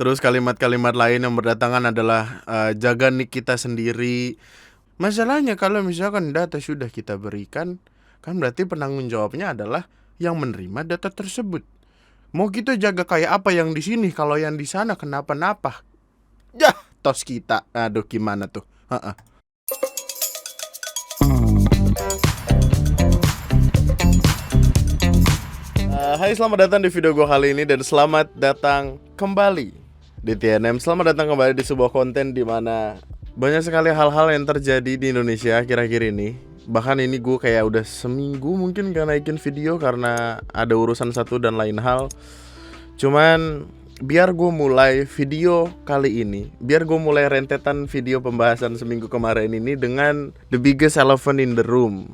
Terus kalimat-kalimat lain yang berdatangan adalah jaga nik kita sendiri. Masalahnya kalau misalkan data sudah kita berikan, kan berarti penanggung jawabnya adalah yang menerima data tersebut. Mau kita jaga kayak apa yang di sini kalau yang di sana kenapa-napa? Yah, tos kita. Aduh, gimana tuh? Hai, selamat datang di video gue kali ini dan selamat datang kembali di TNM. Selamat datang kembali di sebuah konten di mana banyak sekali hal-hal yang terjadi di Indonesia akhir-akhir ini. Bahkan ini gue kayak udah seminggu mungkin gak naikin video karena ada urusan satu dan lain hal. Cuman biar gue mulai video kali ini, biar gue mulai rentetan video pembahasan seminggu kemarin ini dengan the biggest elephant in the room,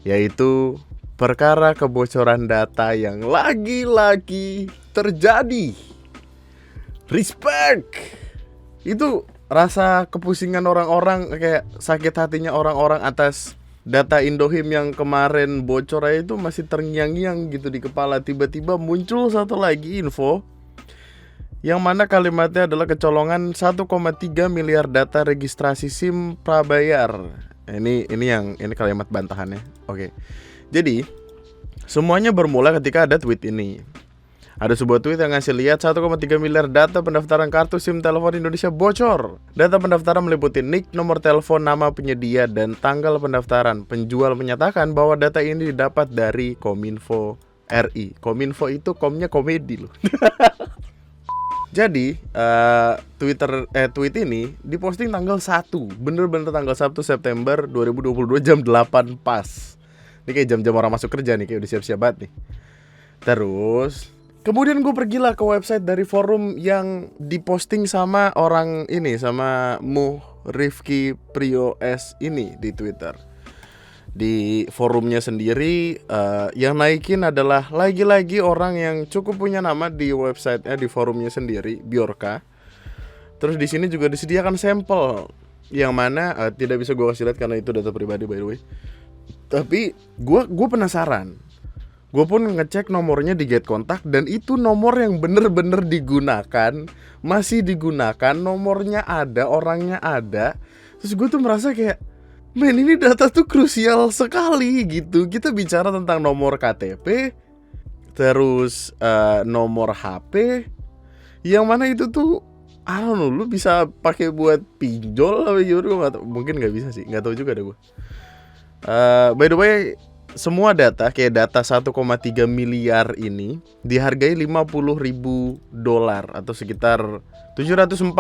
yaitu perkara kebocoran data yang lagi-lagi terjadi. Respect. Itu rasa kepusingan orang-orang, kayak sakit hatinya orang-orang atas data Indohim yang kemarin bocor itu masih terngiang-ngiang gitu di kepala. Tiba-tiba muncul satu lagi info yang mana kalimatnya adalah kecolongan 1,3 miliar data registrasi SIM prabayar. Ini kalimat bantahannya. Oke. Jadi semuanya bermula ketika ada tweet ini. Ada sebuah tweet yang ngasih lihat 1,3 miliar data pendaftaran kartu SIM telepon Indonesia bocor. Data pendaftaran meliputi nik, nomor telepon, nama penyedia, dan tanggal pendaftaran. Penjual menyatakan bahwa data ini didapat dari Kominfo RI. Kominfo itu komnya komedi loh. Jadi tweet ini diposting tanggal 1, bener-bener tanggal 1 September 2022 jam 8 pas. Ini kayak jam-jam orang masuk kerja nih, kayak udah siap-siap banget nih. Terus kemudian gue pergilah ke website dari forum yang diposting sama orang ini, sama Rifki Prio S ini di Twitter. Di forumnya sendiri yang naikin adalah lagi-lagi orang yang cukup punya nama di websitenya, di forumnya sendiri, Biorka. Terus di sini juga disediakan sampel yang mana tidak bisa gue kasih lihat karena itu data pribadi by the way. Tapi gue penasaran. Gue pun ngecek nomornya di get kontak dan itu nomor yang bener-bener digunakan, masih digunakan, nomornya ada, orangnya ada. Terus gue tuh merasa kayak, men, ini data tuh krusial sekali gitu. Kita bicara tentang nomor KTP, terus nomor HP, yang mana itu tuh, I don't know, lu bisa pakai buat pinjol apa gitu, gue gak tau. Mungkin gak bisa sih, gak tahu juga deh gue. By the way, semua data kayak data 1,3 miliar ini dihargai $50.000 atau sekitar 745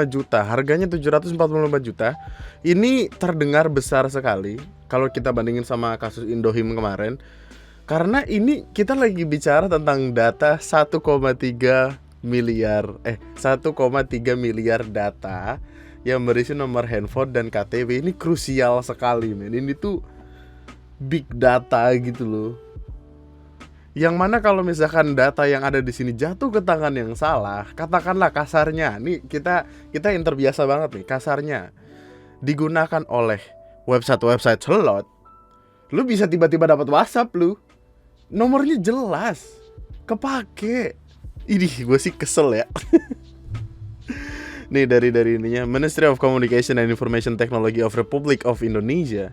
juta. Harganya 745 juta. Ini terdengar besar sekali kalau kita bandingin sama kasus Indohim kemarin. Karena ini kita lagi bicara tentang data 1,3 miliar data yang berisi nomor handphone dan KTP. Ini krusial sekali, men. Ini tuh big data gitu loh. Yang mana kalau misalkan data yang ada di sini jatuh ke tangan yang salah, katakanlah kasarnya, nih kita yang terbiasa banget nih, kasarnya digunakan oleh website slot, lu bisa tiba-tiba dapat WhatsApp lu, nomornya jelas, kepake. Ini gue sih kesel ya. Nih dari ininya, Ministry of Communication and Information Technology of the Republic of Indonesia.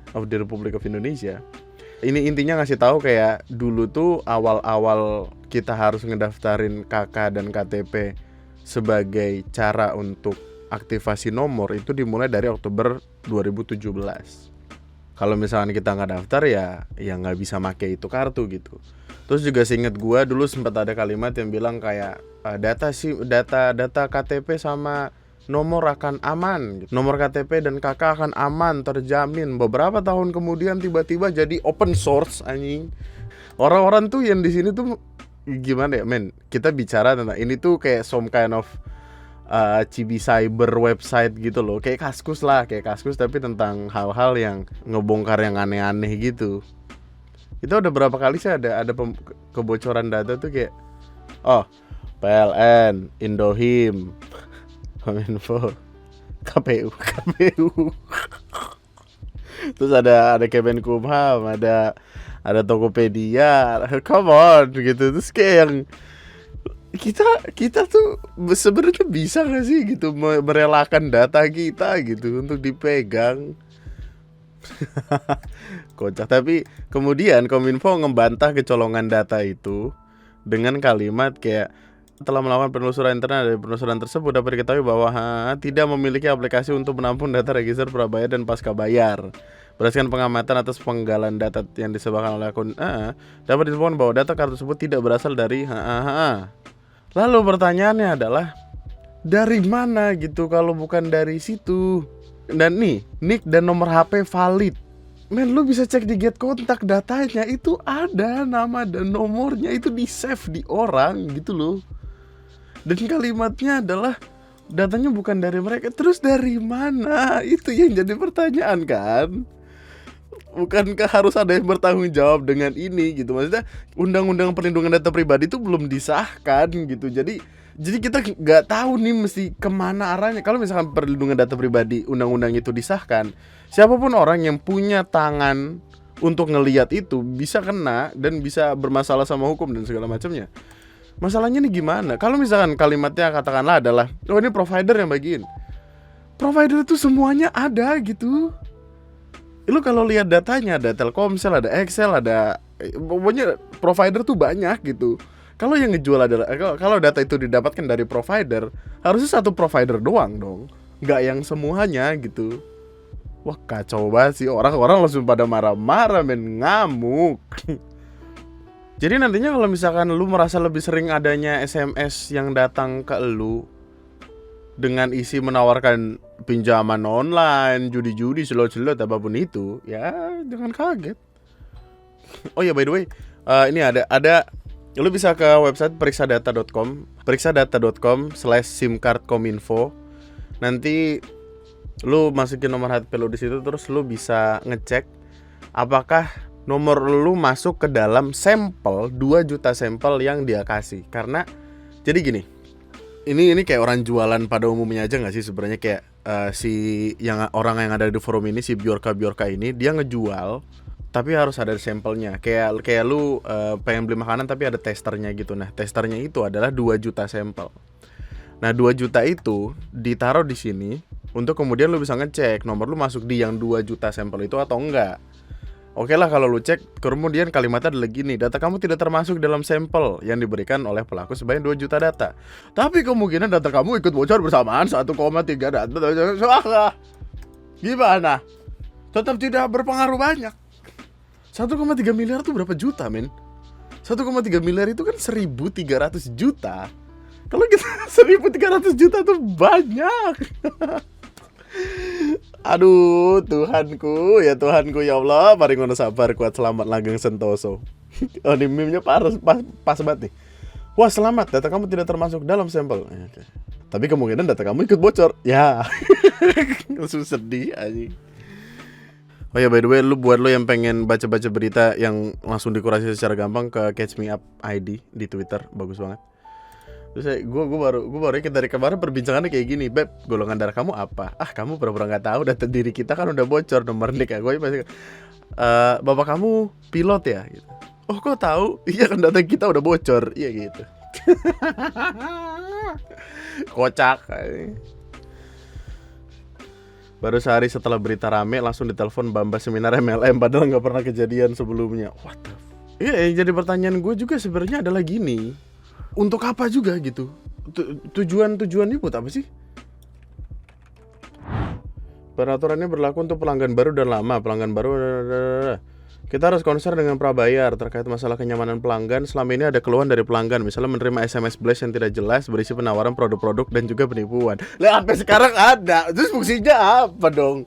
Ini intinya ngasih tahu kayak dulu tuh awal-awal kita harus ngedaftarin KK dan KTP sebagai cara untuk aktivasi nomor itu dimulai dari Oktober 2017. Kalau misalkan kita nggak daftar ya nggak bisa make itu kartu gitu. Terus juga seinget gue dulu sempat ada kalimat yang bilang kayak data KTP sama nomor akan aman, nomor KTP dan KK akan aman, terjamin. Beberapa tahun kemudian tiba-tiba jadi open source anjing. Orang-orang tuh yang di sini tuh gimana ya, men? Kita bicara tentang ini tuh kayak some kind of cibi cyber website gitu loh, kayak Kaskus tapi tentang hal-hal yang ngebongkar yang aneh-aneh gitu. Itu ada berapa kali sih ada kebocoran data tuh kayak PLN, Indohim, Kominfo, KPU. Terus ada Kemenkumham, ada Tokopedia, come on gitu. Terus kayak yang kita kita tuh sebenarnya bisa nggak sih gitu merelakan data kita gitu untuk dipegang. Kocak. Tapi kemudian Kominfo ngebantah kecolongan data itu dengan kalimat kayak telah melakukan penelusuran internal. Dari penelusuran tersebut dapat diketahui bahwa tidak memiliki aplikasi untuk menampung data register prabayar dan pasca bayar. Berdasarkan pengamatan atas penggalan data yang disebarkan oleh akun dapat ditemukan bahwa data kartu tersebut tidak berasal dari Lalu pertanyaannya adalah dari mana gitu kalau bukan dari situ? Dan nih, nick dan nomor HP valid. Men, lu bisa cek di get kontak, datanya itu ada nama dan nomornya itu di save di orang gitu loh. Dan kalimatnya adalah datanya bukan dari mereka. Terus dari mana? Itu yang jadi pertanyaan kan? Bukankah harus ada yang bertanggung jawab dengan ini gitu? Maksudnya undang-undang perlindungan data pribadi itu belum disahkan gitu. Jadi kita nggak tahu nih mesti kemana arahnya. Kalau misalkan perlindungan data pribadi undang-undang itu disahkan, siapapun orang yang punya tangan untuk ngelihat itu bisa kena dan bisa bermasalah sama hukum dan segala macamnya. Masalahnya nih gimana? Kalau misalkan kalimatnya katakanlah adalah, oh ini provider yang bagiin. Provider itu semuanya ada gitu. Lu kalau lihat datanya ada Telkomsel, ada Excel, ada pokoknya provider tuh banyak gitu. Kalau yang ngejual adalah kalau data itu didapatkan dari provider, harusnya satu provider doang dong, nggak yang semuanya gitu. Wah kacau banget sih, orang-orang langsung pada marah-marah men, ngamuk. Jadi nantinya kalau misalkan lu merasa lebih sering adanya SMS yang datang ke lu dengan isi menawarkan pinjaman online, judi-judi, slot-slot apapun itu, ya jangan kaget. Oh ya by the way, ini ada lu bisa ke website periksadata.com/simcardkominfo. Nanti lu masukin nomor HP lu di situ, terus lu bisa ngecek apakah nomor lu masuk ke dalam sampel 2 juta sampel yang dia kasih. Karena jadi gini, ini kayak orang jualan pada umumnya aja nggak sih sebenarnya, kayak orang yang ada di forum ini, si Bjorka ini dia ngejual tapi harus ada sampelnya. Kayak lu pengen beli makanan tapi ada testernya gitu. Nah, testernya itu adalah 2 juta sampel. Nah, 2 juta itu ditaruh di sini untuk kemudian lu bisa ngecek nomor lu masuk di yang 2 juta sampel itu atau enggak. Oke lah kalau lu cek, kemudian kalimatnya adalah gini, data kamu tidak termasuk dalam sampel yang diberikan oleh pelaku sebanyak 2 juta data. Tapi kemungkinan data kamu ikut bocor bersamaan 1,3 data. Gimana? Tetap tidak berpengaruh banyak. 1,3 miliar itu berapa juta, men? 1,3 miliar itu kan 1.300 juta. Kalau kita 1.300 juta tuh banyak. Aduh, Tuhanku ya Allah, paringono sabar kuat selamat langgeng sentoso. Oh, ini meme-nya pas banget nih. Wah, selamat, data kamu tidak termasuk dalam sampel. Okay. Tapi kemungkinan data kamu ikut bocor. Ya. Langsung sedih anjing. Oh ya, by the way, buat lu yang pengen baca-baca berita yang langsung dikurasi secara gampang, ke Catch Me Up ID di Twitter, bagus banget. Terus gue baru ingat dari kemarin perbincangannya kayak gini, Beb, golongan darah kamu apa? Kamu pura-pura nggak tahu, data diri kita kan udah bocor, nomor nik ya. Gue pasti, bapak kamu pilot ya? Gitu. Oh kok tahu? Iya kan data kita udah bocor, iya gitu. Kocak. Baru sehari setelah berita rame langsung ditelepon Bamba seminar MLM, padahal nggak pernah kejadian sebelumnya. What the Iya, yang jadi pertanyaan gue juga sebenarnya adalah gini, untuk apa juga gitu? Tujuannya buat apa sih? Peraturannya berlaku untuk pelanggan baru dan lama. Pelanggan baru, kita harus konser dengan prabayar terkait masalah kenyamanan pelanggan. Selama ini ada keluhan dari pelanggan, misalnya menerima SMS blast yang tidak jelas berisi penawaran produk-produk dan juga penipuan. Lah sampai sekarang ada. Terus fungsinya apa dong?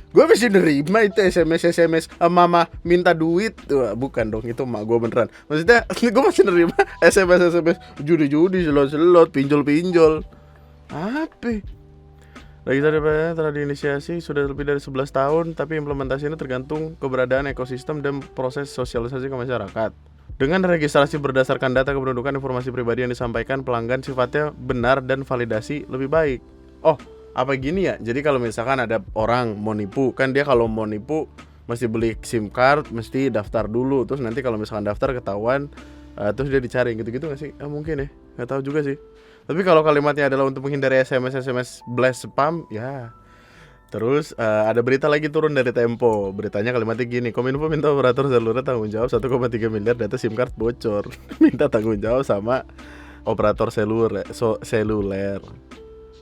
Gue masih nerima itu SMS mama minta duit. Bukan dong, itu emak gue beneran. Maksudnya gue masih nerima SMS judi-judi, selot-selot, pinjol-pinjol. Apa? Lagi telah diinisiasi sudah lebih dari 11 tahun, tapi implementasi ini tergantung keberadaan ekosistem dan proses sosialisasi ke masyarakat. Dengan registrasi berdasarkan data kependudukan, informasi pribadi yang disampaikan pelanggan sifatnya benar dan validasi lebih baik. Oh, apa gini ya? Jadi kalau misalkan ada orang mau nipu, kan dia kalau mau nipu mesti beli SIM card, mesti daftar dulu. Terus nanti kalau misalkan daftar ketahuan, terus dia dicari gitu-gitu nggak sih? Mungkin ya. Nggak tahu juga sih. Tapi kalau kalimatnya adalah untuk menghindari SMS blast spam, ya. Terus ada berita lagi turun dari Tempo. Beritanya kalimatnya gini: Kominfo minta operator seluler tanggung jawab 1,3 miliar data SIM card bocor. Minta tanggung jawab sama operator seluler.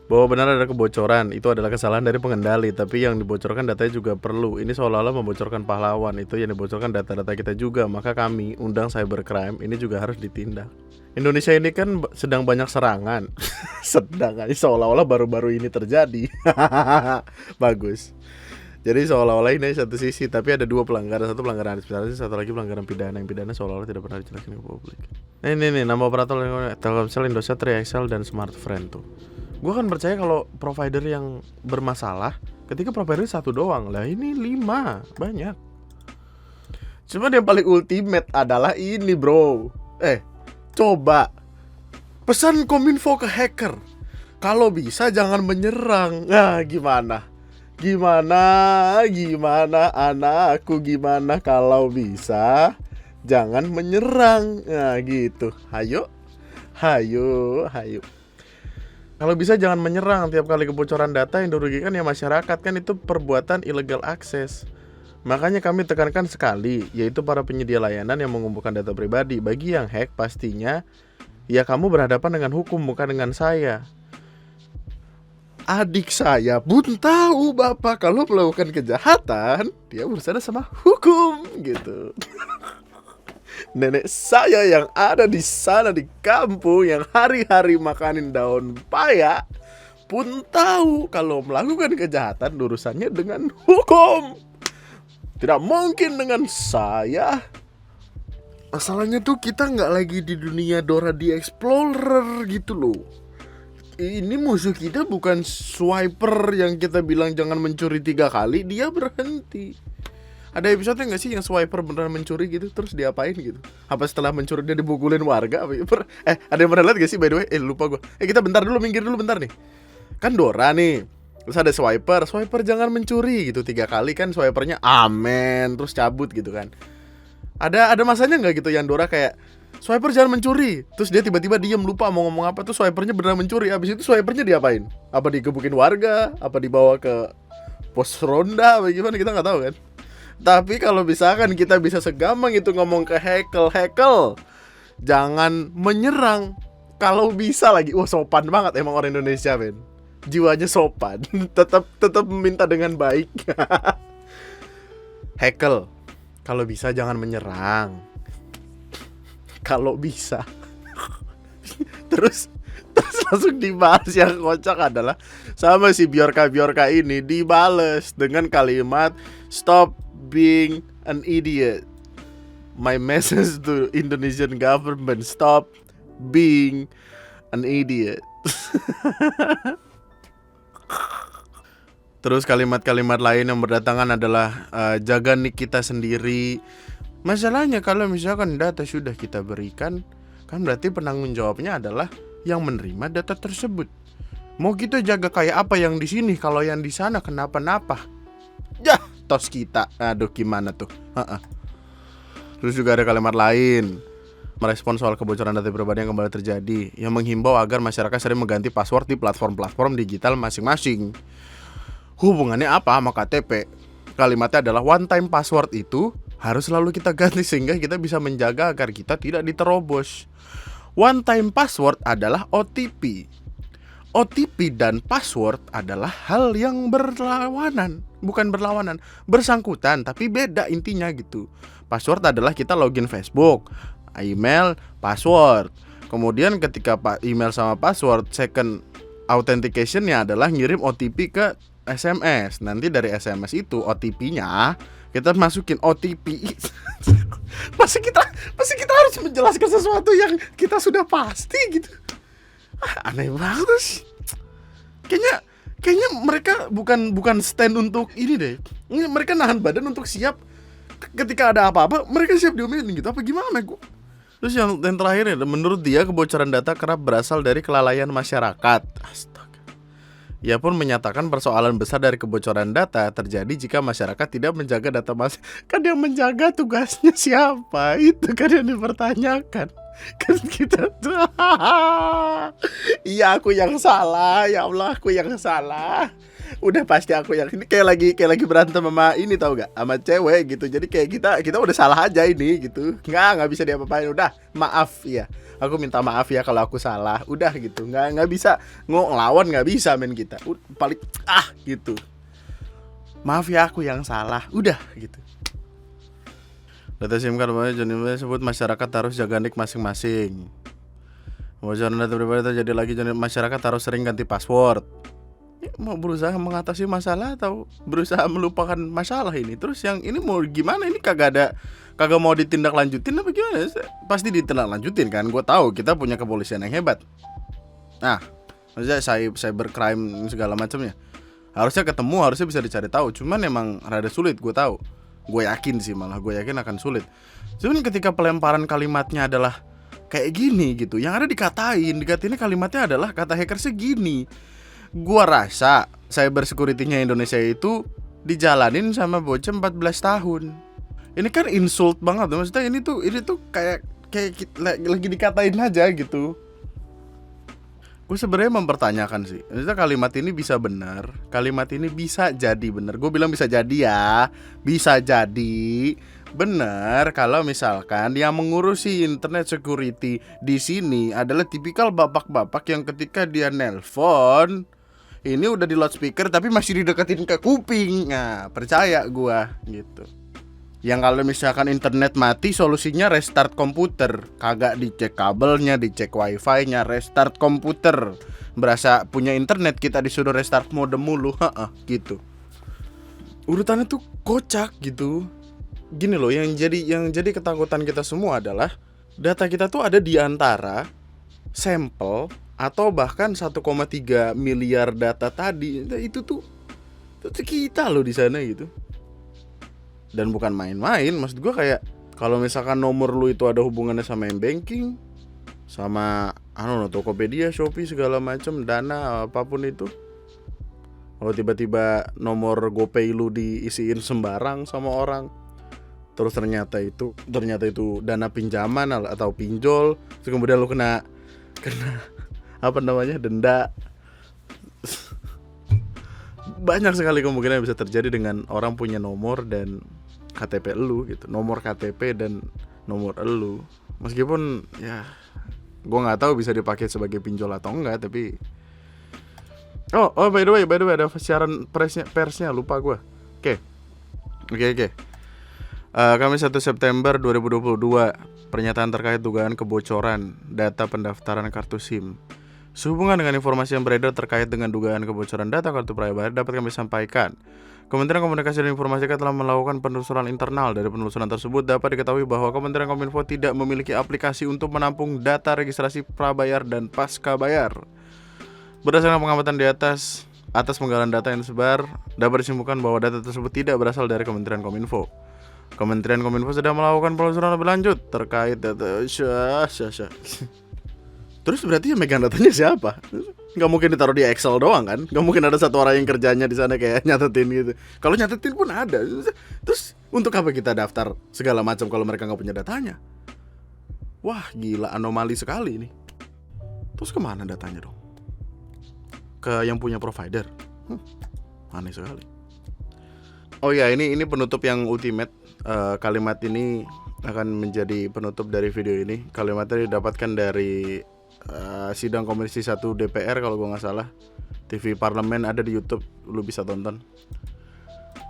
Bahwa benar ada kebocoran, itu adalah kesalahan dari pengendali. Tapi yang dibocorkan datanya juga perlu. Ini seolah-olah membocorkan pahlawan. Itu yang dibocorkan data-data kita juga. Maka kami undang cybercrime, ini juga harus ditindak. Indonesia ini kan sedang banyak serangan. Sedang aja, seolah-olah baru-baru ini terjadi. Bagus. Jadi seolah-olah ini satu sisi, tapi ada dua pelanggaran. Satu pelanggaran administrasi, satu lagi pelanggaran pidana. Yang pidana seolah-olah tidak pernah dijelaskan ke publik. Ini nama operator Telkomsel, Indosat, Triaxel, dan Smartfren tuh. Gue kan percaya kalau provider yang bermasalah, ketika provider satu doang, lah ini 5, banyak. Cuma yang paling ultimate adalah ini bro. Coba pesan Kominfo ke hacker, kalau bisa jangan menyerang. Nah gimana anakku, gimana kalau bisa jangan menyerang. Nah gitu. Hayo. Kalau bisa jangan menyerang. Tiap kali kebocoran data yang dirugikan ya masyarakat, kan itu perbuatan illegal access. Makanya kami tekankan sekali, yaitu para penyedia layanan yang mengumpulkan data pribadi. Bagi yang hack pastinya ya kamu berhadapan dengan hukum, bukan dengan saya. Adik saya pun tahu bapak kalau melakukan kejahatan dia berurusan sama hukum gitu. Nenek saya yang ada di sana di kampung yang hari-hari makanin daun paya pun tahu kalau melakukan kejahatan urusannya dengan hukum. Tidak mungkin dengan saya. Masalahnya tuh kita nggak lagi di dunia Dora the Explorer gitu loh. Ini musuh kita bukan swiper yang kita bilang jangan mencuri 3 kali, dia berhenti. Ada episode nggak sih yang swiper beneran mencuri gitu, terus diapain gitu? Apa setelah mencuri dia dibukulin warga? Ada yang pernah lihat gak sih by the way? Lupa gue. Kita bentar dulu, minggir dulu bentar nih. Kan Dora nih, terus ada swiper jangan mencuri gitu 3 kali, kan swipernya amen terus cabut gitu kan. Ada masanya nggak gitu yang Dora kayak swiper jangan mencuri, terus dia tiba-tiba diem lupa mau ngomong apa, tuh swipernya beneran mencuri. Abis itu swipernya diapain? Apa digebukin warga? Apa dibawa ke pos ronda? Bagaimana kita nggak tahu kan. Tapi kalau misalkan kita bisa segampang itu ngomong ke hekel, jangan menyerang. Kalau bisa lagi, sopan banget emang orang Indonesia men. Jiwanya sopan, tetap meminta dengan baik. Hekel, kalau bisa jangan menyerang. Kalau bisa. Terus langsung dibahas. Yang kocak adalah sama si Bjorka ini dibales dengan kalimat stop being an idiot. My message to Indonesian government, stop being an idiot. Terus kalimat-kalimat lain yang berdatangan adalah jaga nik kita sendiri. Masalahnya kalau misalkan data sudah kita berikan, kan berarti penanggung jawabnya adalah yang menerima data tersebut. Mau kita jaga kayak apa yang di sini kalau yang di sana kenapa-napa? Ya, tos kita. Aduh gimana tuh? Terus juga ada kalimat lain merespon soal kebocoran data pribadi yang kembali terjadi, yang menghimbau agar masyarakat sering mengganti password di platform-platform digital masing-masing. Hubungannya apa sama KTP? Kalimatnya adalah one time password itu harus selalu kita ganti sehingga kita bisa menjaga agar kita tidak diterobos. One time password adalah OTP. OTP dan password adalah hal yang berlawanan. Bukan berlawanan, bersangkutan, tapi beda intinya gitu. Password adalah kita login Facebook, email, password. Kemudian ketika email sama password, second authentication-nya adalah ngirim OTP ke SMS. Nanti dari SMS itu OTP-nya kita masukin OTP. Masih kita harus menjelaskan sesuatu yang kita sudah pasti gitu. Aneh banget sih. Kayaknya mereka bukan stand untuk ini deh. Mereka nahan badan untuk siap ketika ada apa-apa, mereka siap diomelin gitu. Apa gimana gua? Terus yang terakhir ya, menurut dia kebocoran data kerap berasal dari kelalaian masyarakat. Astaga. Ia pun menyatakan persoalan besar dari kebocoran data terjadi jika masyarakat tidak menjaga data Kan yang menjaga tugasnya siapa? Itu kan yang dipertanyakan. Kan kita iya aku yang salah, ya Allah aku yang salah. Udah pasti aku yang ini kayak lagi berantem sama ini tahu gak, sama cewek gitu. Jadi kayak kita udah salah aja ini gitu. Nggak bisa diapa-apain. Udah maaf ya, aku minta maaf ya kalau aku salah. Udah gitu, nggak bisa ngelawan, nggak bisa men kita. Paling gitu. Maaf ya aku yang salah. Udah gitu. Data SIM card Johnny sebut masyarakat harus jaga nik masing-masing. Bocoran data pribadi terjadi lagi, masyarakat harus sering ganti password. Mau berusaha mengatasi masalah atau berusaha melupakan masalah ini? Terus yang ini mau gimana? Ini kagak mau ditindaklanjutin apa gimana? Pasti ditindaklanjutin kan? Gue tahu kita punya kepolisian yang hebat. Nah, maksudnya cybercrime segala macamnya. Harusnya ketemu, harusnya bisa dicari tahu. Cuman emang rada sulit, gue tahu. Gue yakin sih, malah gue yakin akan sulit. Cuman ketika pelemparan kalimatnya adalah kayak gini gitu, yang ada dikatinnya kalimatnya adalah kata hacker segini. Gue rasa cyber security-nya Indonesia itu dijalanin sama bocah 14 tahun. Ini kan insult banget, maksudnya ini tuh kayak lagi dikatain aja gitu. Gue sebenarnya mempertanyakan sih, maksudnya kalimat ini bisa benar, kalimat ini bisa jadi benar. Gue bilang bisa jadi ya, bisa jadi benar kalau misalkan yang mengurusi internet security di sini adalah tipikal bapak-bapak yang ketika dia nelpon ini udah di loudspeaker tapi masih dideketin ke kuping. Nah, percaya gue gitu. Yang kalau misalkan internet mati solusinya restart komputer. Kagak dicek kabelnya, dicek wifi-nya, restart komputer. Berasa punya internet kita disuruh restart modem mulu. Gitu. Urutannya tuh kocak gitu. Gini loh, yang jadi ketakutan kita semua adalah data kita tuh ada di antara sampel atau bahkan 1,3 miliar data tadi. Itu tuh kita loh di sana gitu. Dan bukan main-main, maksud gue kayak kalau misalkan nomor lu itu ada hubungannya sama m-banking, sama Tokopedia, Shopee segala macam, Dana apapun itu. Kalau tiba-tiba nomor GoPay lu diisiin sembarang sama orang, terus ternyata itu dana pinjaman atau pinjol, terus kemudian lu kena denda. Banyak sekali kemungkinan yang bisa terjadi dengan orang punya nomor dan KTP elu gitu, nomor KTP dan nomor elu. Meskipun ya gue nggak tahu bisa dipakai sebagai pinjol atau enggak, tapi by the way ada siaran persnya lupa gue. Oke. Kamis 1 September 2022, pernyataan terkait dugaan kebocoran data pendaftaran kartu SIM. Sehubungan dengan informasi yang beredar terkait dengan dugaan kebocoran data kartu prabayar dapat kami sampaikan. Kementerian Komunikasi dan Informatika telah melakukan penelusuran internal. Dari penelusuran tersebut dapat diketahui bahwa Kementerian Kominfo tidak memiliki aplikasi untuk menampung data registrasi prabayar dan pasca bayar. Berdasarkan pengamatan di atas penggalan data yang disebar, dapat disimpulkan bahwa data tersebut tidak berasal dari Kementerian Kominfo. Kementerian Kominfo sedang melakukan penelusuran lebih lanjut terkait data. Terus berarti yang megang datanya siapa? Gak mungkin ditaruh di Excel doang kan? Gak mungkin ada satu orang yang kerjanya di sana kayak nyatetin gitu. Kalau nyatetin pun ada. Terus untuk apa kita daftar segala macam kalau mereka gak punya datanya? Wah gila, anomali sekali ini. Terus kemana datanya dong? Ke yang punya provider? Aneh sekali. Oh ya, ini penutup yang ultimate. Kalimat ini akan menjadi penutup dari video ini. Kalimatnya didapatkan dari sidang Komisi 1 DPR kalau gue nggak salah. TV Parlemen ada di YouTube, lu bisa tonton.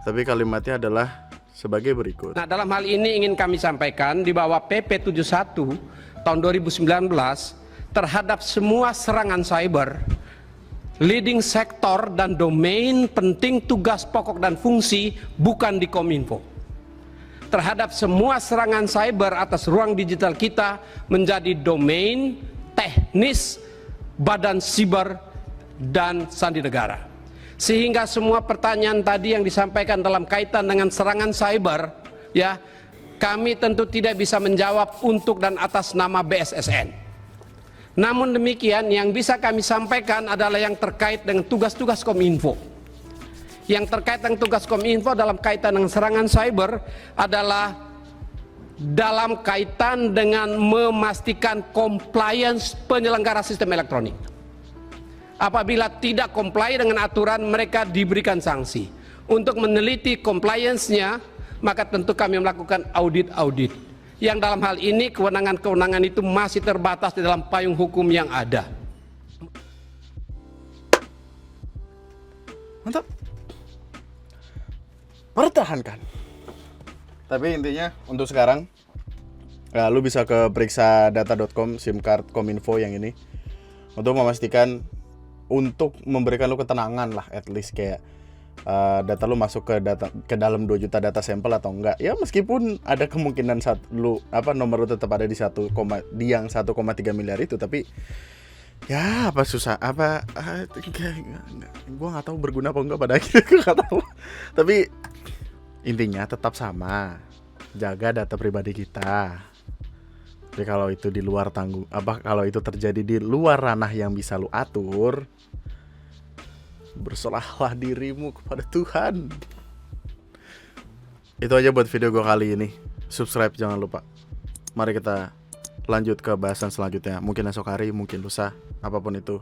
Tapi kalimatnya adalah sebagai berikut. Nah, dalam hal ini ingin kami sampaikan di bawah PP 71 tahun 2019 terhadap semua serangan cyber, leading sektor dan domain penting tugas pokok dan fungsi bukan di Kominfo. Terhadap semua serangan cyber atas ruang digital kita menjadi domain teknis Badan Siber dan Sandi Negara. Sehingga semua pertanyaan tadi yang disampaikan dalam kaitan dengan serangan cyber, ya, kami tentu tidak bisa menjawab untuk dan atas nama BSSN. Namun demikian, yang bisa kami sampaikan adalah yang terkait dengan tugas-tugas Kominfo. Yang terkait dengan tugas Kominfo dalam kaitan dengan serangan cyber adalah dalam kaitan dengan memastikan compliance penyelenggara sistem elektronik. Apabila tidak comply dengan aturan, mereka diberikan sanksi. Untuk meneliti compliance-nya, maka tentu kami melakukan audit-audit. Yang dalam hal ini kewenangan-kewenangan itu masih terbatas di dalam payung hukum yang ada. Mantap. Pertahankan. Tapi intinya untuk sekarang ya, lu bisa ke periksa data.com SIM card Kominfo yang ini untuk memastikan, untuk memberikan lu ketenangan lah, at least kayak data lu masuk ke dalam 2 juta data sampel atau enggak. Ya meskipun ada kemungkinan nomor lu tetap ada di yang 1,3 miliar itu, tapi ya apa susah gue nggak tahu berguna apa enggak pada akhirnya, gue nggak tahu. Tapi intinya tetap sama, jaga data pribadi kita. Tapi kalau itu di luar kalau itu terjadi di luar ranah yang bisa lu atur, berserahlah dirimu kepada Tuhan. Itu aja buat video gue kali ini. Subscribe jangan lupa. Mari kita lanjut ke bahasan selanjutnya. Mungkin esok hari, mungkin lusa, apapun itu.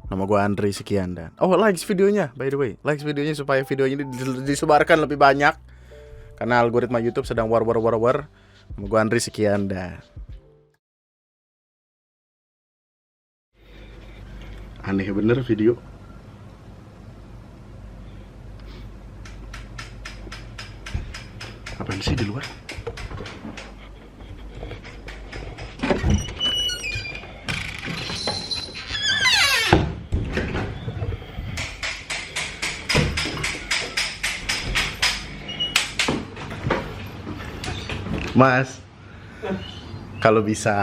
Nama gue Andri, sekian dan like videonya, by the way, like videonya supaya video ini disebarkan lebih banyak, karena algoritma YouTube sedang war. Nama gue Andri, sekian dan aneh bener video. Apaan sih di luar? Mas, kalau bisa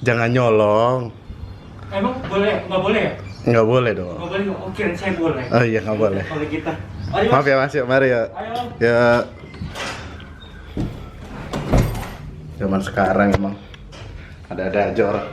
jangan nyolong. Emang boleh? Nggak boleh ya? Nggak boleh dong. Nggak boleh? Oke, saya boleh. Oh iya, nggak boleh. Oleh kita. Ayo, Maaf ya Mas, yuk mari ya. Ayo. Ya. Zaman sekarang emang ada-ada aja orang.